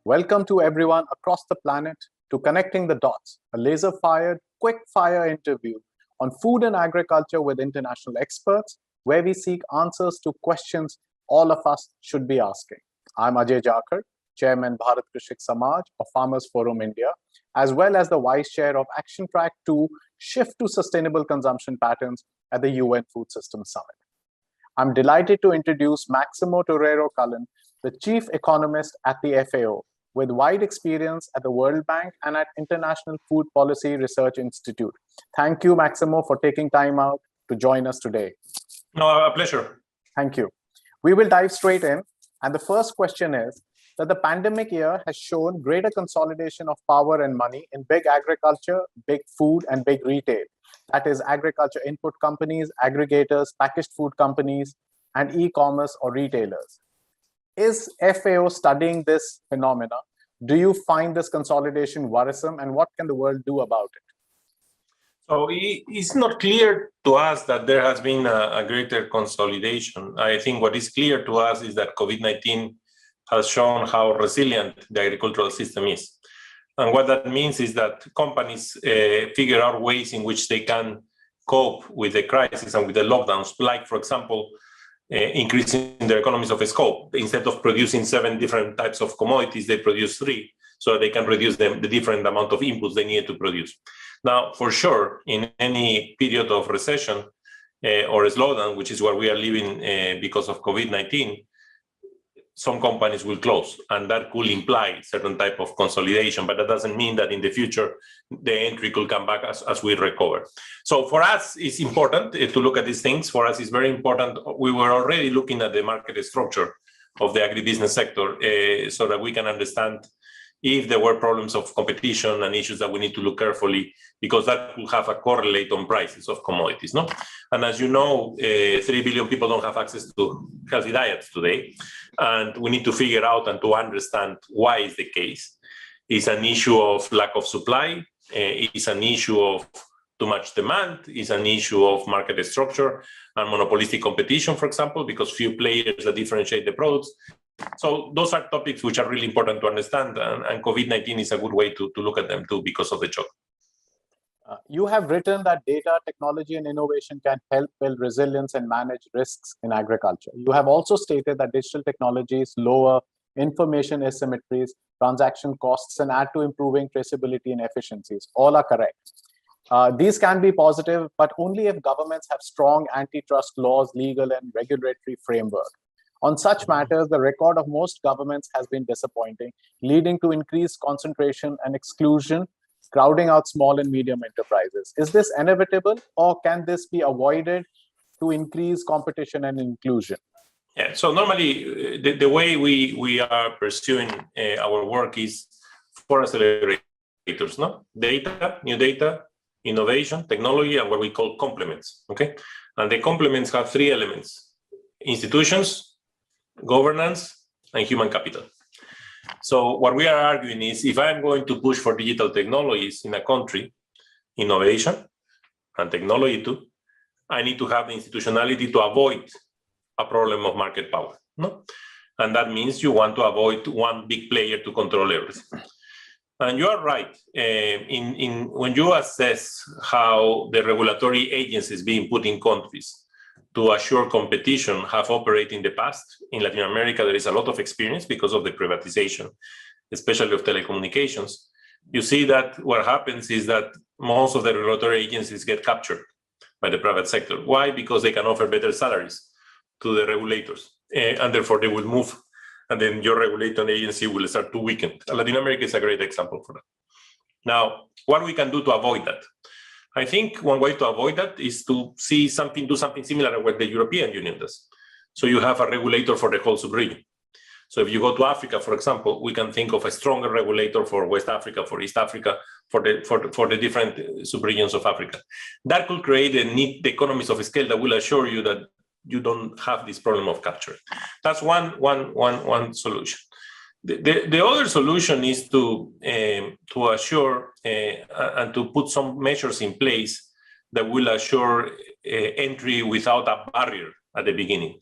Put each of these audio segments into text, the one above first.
Welcome to everyone across the planet to Connecting the Dots, a laser-fired, quick-fire interview on food and agriculture with international experts, where we seek answers to questions all of us should be asking. I'm Ajay Jakar, Chairman Bharat Krishik Samaj of Farmers Forum India, as well as the Vice Chair of Action Track 2 Shift to Sustainable Consumption Patterns at the UN Food Systems Summit. I'm delighted to introduce Maximo Torero Cullen, the Chief Economist at the FAO, with wide experience at the World Bank and at International Food Policy Research Institute. Thank you, Maximo, for taking time out to join us today. No, a pleasure. Thank you. We will dive straight in. And the first question is that the pandemic year has shown greater consolidation of power and money in big agriculture, big food, and big retail. That is agriculture input companies, aggregators, packaged food companies, and e-commerce or retailers. Is FAO studying this phenomena? Do you find this consolidation worrisome, and what can the world do about it? So it's not clear to us that there has been a greater consolidation. I think what is clear to us is that COVID-19 has shown how resilient the agricultural system is. And what that means is that companies figure out ways in which they can cope with the crisis and with the lockdowns, like, for example, increasing their economies of scope. Instead of producing 7 different types of commodities, they produce 3, so they can reduce the different amount of inputs they need to produce. Now, for sure, in any period of recession or a slowdown, which is what we are living because of COVID-19, some companies will close, and that could imply certain type of consolidation, but that doesn't mean that in the future the entry could come back as we recover. So for us, it's important to look at these things. For us, it's very important. We were already looking at the market structure of the agribusiness sector so that we can understand if there were problems of competition and issues that we need to look carefully, because that will have a correlate on prices of commodities, no? And as you know, 3 billion people don't have access to healthy diets today, and we need to figure out and to understand why is the case. It's an issue of lack of supply, it's an issue of too much demand, it's an issue of market structure and monopolistic competition, for example, because few players that differentiate the products. So those are topics which are really important to understand, and COVID-19 is a good way to look at them too because of the shock. You have written that data, technology, and innovation can help build resilience and manage risks in agriculture. You have also stated that digital technologies lower information asymmetries, transaction costs, and add to improving traceability and efficiencies. All are correct. These can be positive, but only if governments have strong antitrust laws, legal and regulatory framework. On such matters, the record of most governments has been disappointing, leading to increased concentration and exclusion, crowding out small and medium enterprises. Is this inevitable, or can this be avoided to increase competition and inclusion? Yeah, so normally the way we are pursuing our work is 4 accelerators, no? Data, new data, innovation, technology, and what we call complements, okay? And the complements have 3 elements: institutions, governance, and human capital. So what we are arguing is, if I'm going to push for digital technologies in a country, innovation and technology too, I need to have the institutionality to avoid a problem of market power, no? And that means you want to avoid one big player to control everything. And you are right. When you assess how the regulatory agencies being put in countries to assure competition have operated in the past. In Latin America, there is a lot of experience because of the privatization, especially of telecommunications. You see that what happens is that most of the regulatory agencies get captured by the private sector. Why? Because they can offer better salaries to the regulators, and therefore they will move, and then your regulating agency will start to weaken. Latin America is a great example for that. Now, what we can do to avoid that? I think one way to avoid that is to do something similar to what the European Union does. So you have a regulator for the whole sub-region. So if you go to Africa, for example, we can think of a stronger regulator for West Africa, for East Africa, for the different sub-regions of Africa. That could create a neat economies of scale that will assure you that you don't have this problem of capture. That's one solution. The other solution is to assure and to put some measures in place that will assure entry without a barrier at the beginning.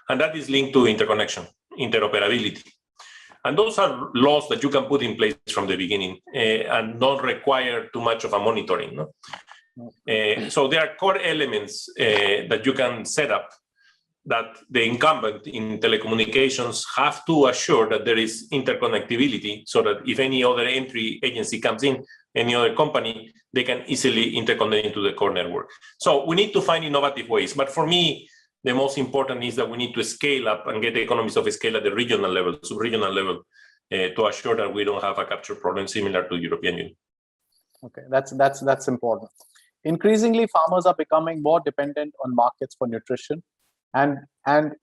And that is linked to interconnection, interoperability. And those are laws that you can put in place from the beginning and don't require too much of a monitoring. No? So there are core elements that you can set up that the incumbent in telecommunications have to assure that there is interconnectivity so that if any other entry agency comes in, any other company, they can easily interconnect into the core network. So we need to find innovative ways. But for me, the most important is that we need to scale up and get the economies of scale at the regional level, sub-regional level, to assure that we don't have a capture problem similar to European Union. Okay, that's important. Increasingly, farmers are becoming more dependent on markets for nutrition. And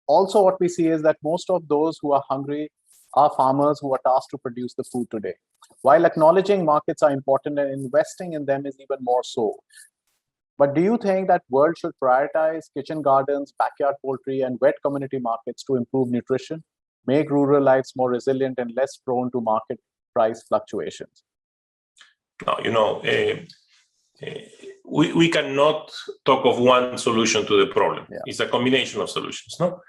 also what we see is that most of those who are hungry are farmers who are tasked to produce the food today. While acknowledging markets are important and investing in them is even more so. But do you think that world should prioritize kitchen gardens, backyard poultry, and wet community markets to improve nutrition, make rural lives more resilient and less prone to market price fluctuations? No, we cannot talk of one solution to the problem. Yeah. It's a combination of solutions. No,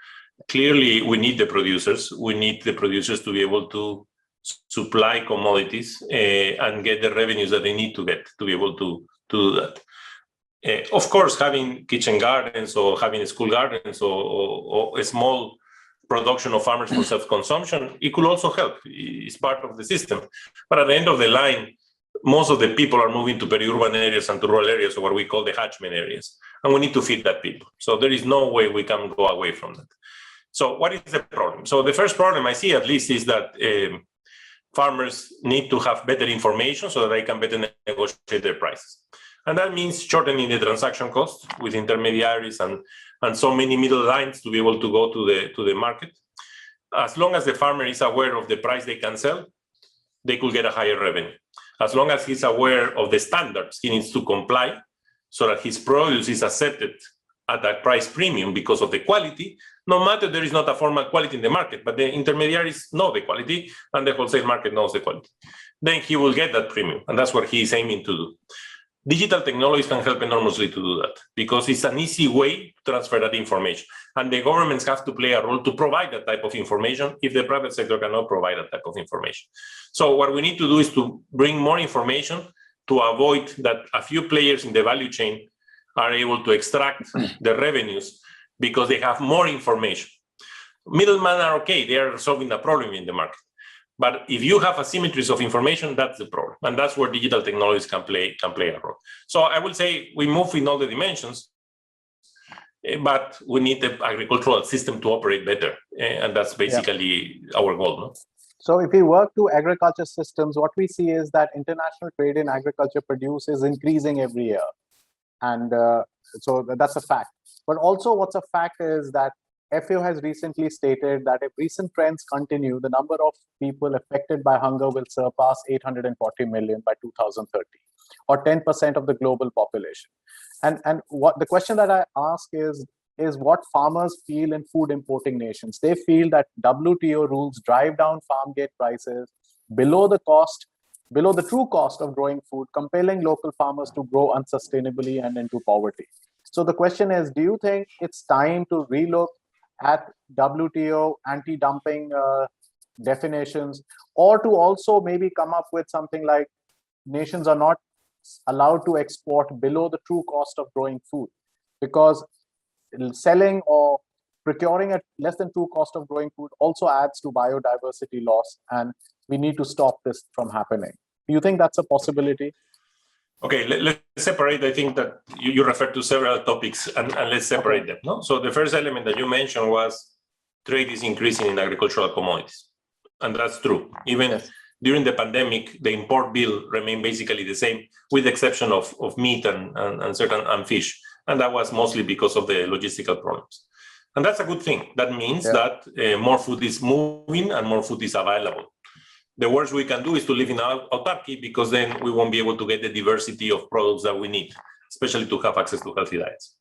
clearly we need the producers. We need the producers to be able to supply commodities and get the revenues that they need to get to be able to do that. Of course, having kitchen gardens or having school gardens or a small production of farmers for self-consumption, it could also help. It's part of the system. But at the end of the line, most of the people are moving to peri-urban areas and to rural areas, or what we call the hatchment areas. And we need to feed that people. So there is no way we can go away from that. So what is the problem? So the first problem I see at least is that farmers need to have better information so that they can better negotiate their prices. And that means shortening the transaction cost with intermediaries and so many middle lines to be able to go to the market. As long as the farmer is aware of the price they can sell, they could get a higher revenue. As long as he's aware of the standards he needs to comply so that his produce is accepted at a price premium because of the quality, no matter there is not a formal quality in the market, but the intermediaries know the quality and the wholesale market knows the quality, then he will get that premium. And that's what he is aiming to do. Digital technologies can help enormously to do that because it's an easy way to transfer that information. And the governments have to play a role to provide that type of information if the private sector cannot provide that type of information. So what we need to do is to bring more information to avoid that a few players in the value chain are able to extract the revenues because they have more information. Middlemen are okay, they are solving the problem in the market. But if you have asymmetries of information, that's the problem. And that's where digital technologies can play a role. So I will say we move in all the dimensions, but we need the agricultural system to operate better. And that's basically our goal. No? So if we work to agriculture systems, what we see is that international trade in agriculture produce is increasing every year. And so that's a fact. But also what's a fact is that FAO has recently stated that if recent trends continue, the number of people affected by hunger will surpass 840 million by 2030, or 10% of the global population. And what the question that I ask is what farmers feel in food importing nations. They feel that WTO rules drive down farm gate prices below the true cost of growing food, compelling local farmers to grow unsustainably and into poverty. So the question is, do you think it's time to relook at WTO anti-dumping definitions, or to also maybe come up with something like nations are not allowed to export below the true cost of growing food, because selling or procuring at less than true cost of growing food also adds to biodiversity loss, and we need to stop this from happening. Do you think that's a possibility? Okay, let's separate. I think that you referred to several topics, and let's separate them. No? So the first element that you mentioned was trade is increasing in agricultural commodities. And that's true. Even during the pandemic, the import bill remained basically the same, with the exception of meat and certain fish. And that was mostly because of the logistical problems. And that's a good thing. That means that more food is moving and more food is available. The worst we can do is to live in autarky, because then we won't be able to get the diversity of products that we need, especially to have access to healthy diets.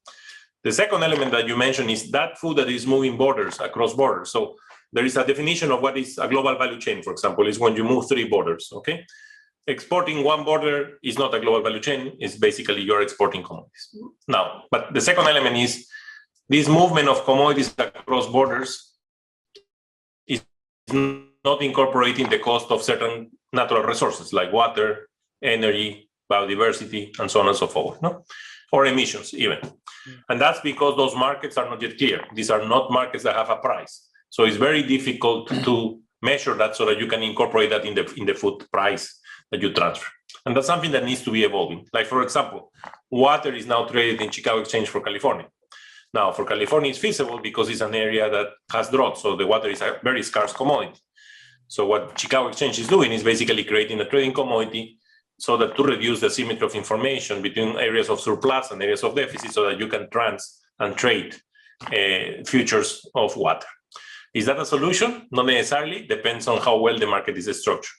The second element that you mentioned is that food that is moving borders, across borders. So there is a definition of what is a global value chain, for example, is when you move 3 borders, okay? Exporting one border is not a global value chain, it's basically you're exporting commodities. Now, but the second element is this movement of commodities across borders is not incorporating the cost of certain natural resources like water, energy, biodiversity, and so on and so forth, no? Or emissions even. And that's because those markets are not yet clear. These are not markets that have a price. So it's very difficult to measure that so that you can incorporate that in the food price that you transfer. And that's something that needs to be evolving. Like, for example, water is now traded in Chicago Exchange for California. Now, for California, it's feasible because it's an area that has drought, so the water is a very scarce commodity. So what Chicago Exchange is doing is basically creating a trading commodity so that to reduce the asymmetry of information between areas of surplus and areas of deficit so that you can trade futures of water. Is that a solution? Not necessarily. Depends on how well the market is structured.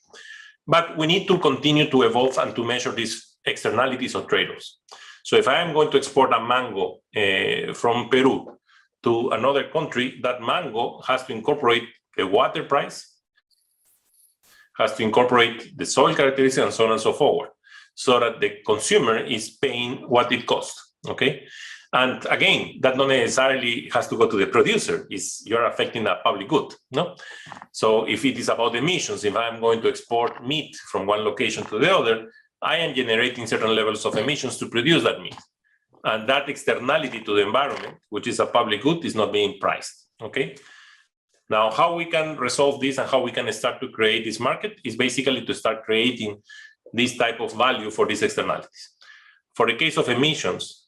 But we need to continue to evolve and to measure these externalities of trade-offs. So if I am going to export a mango from Peru to another country, that mango has to incorporate the water price, has to incorporate the soil characteristics, and so on and so forth, so that the consumer is paying what it costs, okay? And again, that not necessarily has to go to the producer. You're affecting a public good, no? So if it is about emissions, if I'm going to export meat from one location to the other, I am generating certain levels of emissions to produce that meat. And that externality to the environment, which is a public good, is not being priced, okay? Now, how we can resolve this and how we can start to create this market is basically to start creating this type of value for these externalities. For the case of emissions,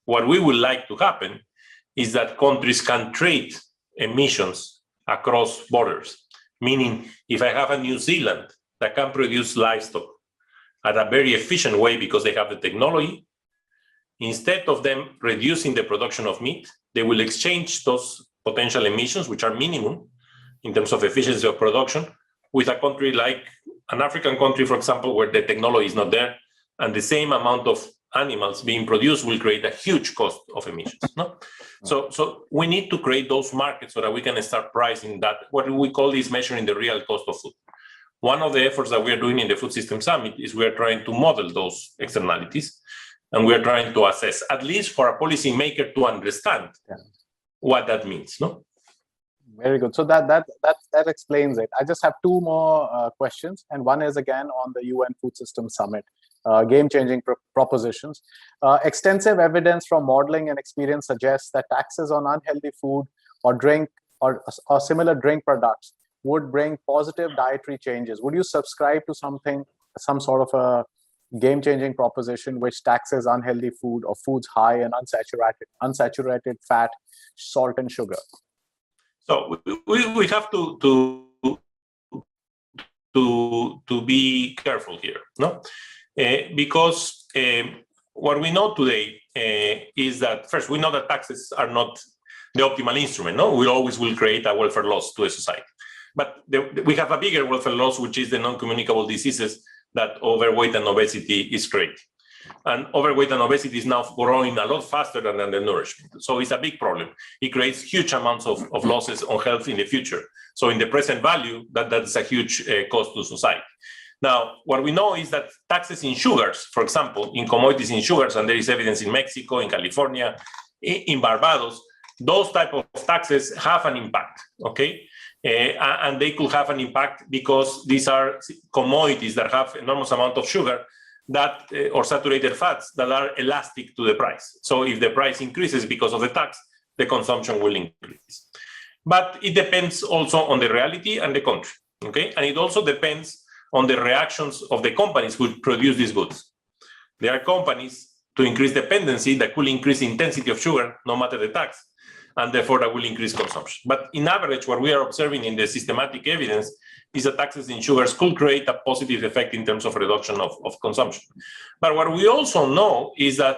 what we would like to happen is that countries can trade emissions across borders. Meaning, if I have a New Zealand that can produce livestock at a very efficient way because they have the technology, instead of them reducing the production of meat, they will exchange those potential emissions, which are minimum in terms of efficiency of production, with a country like an African country, for example, where the technology is not there, and the same amount of animals being produced will create a huge cost of emissions. No? So we need to create those markets so that we can start pricing that, what we call is measuring the real cost of food. One of the efforts that we are doing in the Food System Summit is we are trying to model those externalities, and we are trying to assess, at least for a policymaker to understand what that means. No? Very good. So that explains it. I just have two more questions, and one is again on the UN Food System Summit, game-changing propositions. Extensive evidence from modeling and experience suggests that taxes on unhealthy food or drink or similar drink products would bring positive dietary changes. Would you subscribe to some sort of a game-changing proposition which taxes unhealthy food or foods high in unsaturated fat, salt, and sugar? So we have to be careful here, no? Because what we know today is that, first, we know that taxes are not the optimal instrument, no? We always will create a welfare loss to a society. But we have a bigger welfare loss, which is the non-communicable diseases that overweight and obesity is creating. And overweight and obesity is now growing a lot faster than the nourishment. So it's a big problem. It creates huge amounts of losses on health in the future. So in the present value, that's a huge cost to society. Now, what we know is that taxes in sugars, for example, in commodities in sugars, and there is evidence in Mexico, in California, in Barbados, those type of taxes have an impact, okay? And they could have an impact because these are commodities that have enormous amount of sugar that or saturated fats that are elastic to the price. So if the price increases because of the tax, the consumption will increase. But it depends also on the reality and the country, okay? And it also depends on the reactions of the companies who produce these goods. There are companies to increase dependency that could increase the intensity of sugar, no matter the tax, and therefore that will increase consumption. But in average, what we are observing in the systematic evidence is that taxes in sugars could create a positive effect in terms of reduction of consumption. But what we also know is that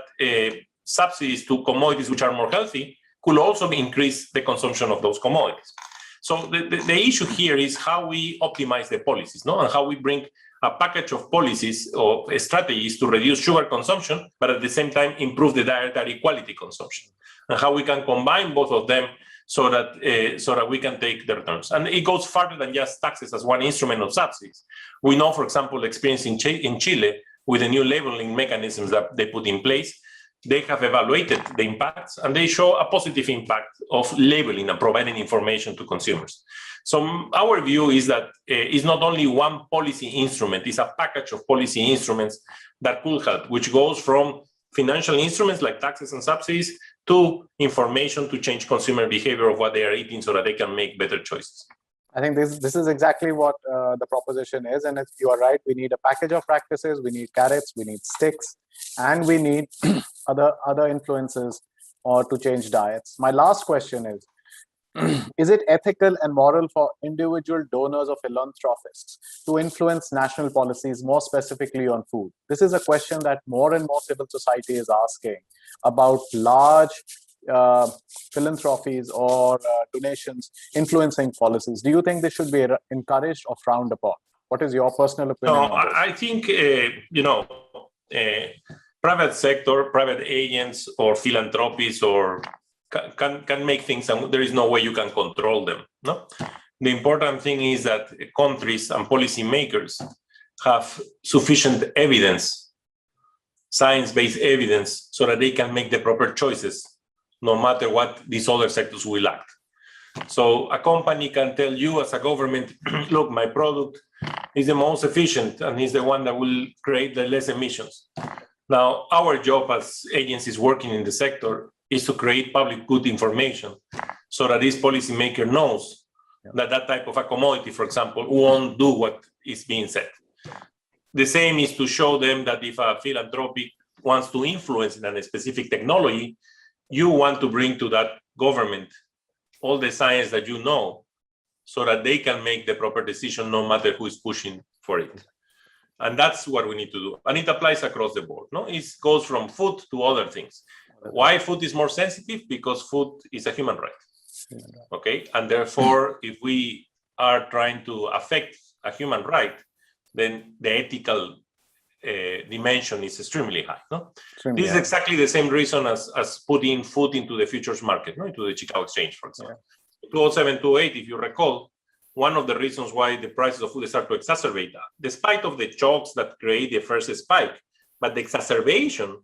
subsidies to commodities which are more healthy could also increase the consumption of those commodities. So the issue here is how we optimize the policies, no? And how we bring a package of policies or strategies to reduce sugar consumption, but at the same time improve the dietary quality consumption, and how we can combine both of them so that we can take the returns. And it goes further than just taxes as one instrument of subsidies. We know, for example, experience in Chile with the new labeling mechanisms that they put in place, they have evaluated the impacts, and they show a positive impact of labeling and providing information to consumers. So our view is that it's not only one policy instrument, it's a package of policy instruments that could help, which goes from financial instruments like taxes and subsidies to information to change consumer behavior of what they are eating so that they can make better choices. I think this is exactly what the proposition is. And if you are right, we need a package of practices, we need carrots, we need sticks, and we need other influences or to change diets. My last question is it ethical and moral for individual donors or philanthropists to influence national policies, more specifically on food? This is a question that more and more civil society is asking about large philanthropies or donations influencing policies. Do you think this should be encouraged or frowned upon? What is your personal opinion on this? I think, private sector, private agents or philanthropies or can make things, and there is no way you can control them. No, the important thing is that countries and policymakers have sufficient evidence, science-based evidence, so that they can make the proper choices, no matter what these other sectors will act. So a company can tell you as a government, look, my product is the most efficient and is the one that will create the less emissions. Now, our job as agencies working in the sector is to create public good information so that this policymaker knows that that type of a commodity, for example, won't do what is being said. The same is to show them that if a philanthropic wants to influence in a specific technology, you want to bring to that government all the science that you know so that they can make the proper decision no matter who is pushing for it. And that's what we need to do. And it applies across the board. No, it goes from food to other things. Why food is more sensitive? Because food is a human right. Okay, and therefore, if we are trying to affect a human right, then the ethical dimension is extremely high. No, this is exactly the same reason as putting food into the futures market, no, into the Chicago Exchange, for example. 2007, 2008, if you recall, one of the reasons why the prices of food start to exacerbate, despite of the shocks that create the first spike, but the exacerbation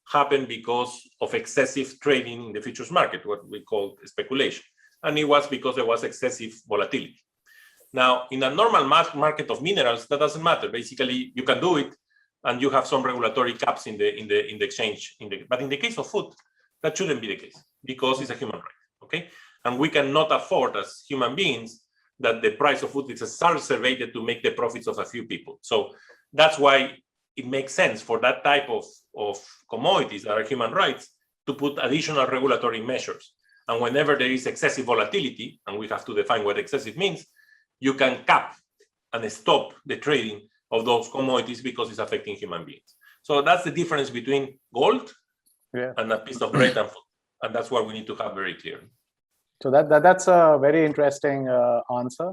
happened because of excessive trading in the futures market, what we call speculation. And it was because there was excessive volatility. Now, in a normal market of minerals, that doesn't matter. Basically, you can do it, and you have some regulatory caps in the exchange. But in the case of food, that shouldn't be the case because it's a human right. Okay, and we cannot afford as human beings that the price of food is exacerbated to make the profits of a few people. So that's why it makes sense for that type of commodities that are human rights to put additional regulatory measures. And whenever there is excessive volatility, and we have to define what excessive means, you can cap and stop the trading of those commodities because it's affecting human beings. So that's the difference between gold and a piece of bread and food. And that's what we need to have very clear. So that's a very interesting answer.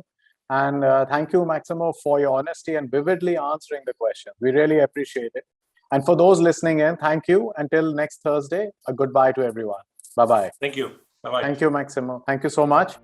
And thank you, Maximo, for your honesty and vividly answering the question. We really appreciate it. And for those listening in, thank you. Until next Thursday, a goodbye to everyone. Bye-bye. Thank you. Bye-bye. Thank you, Maximo. Thank you so much.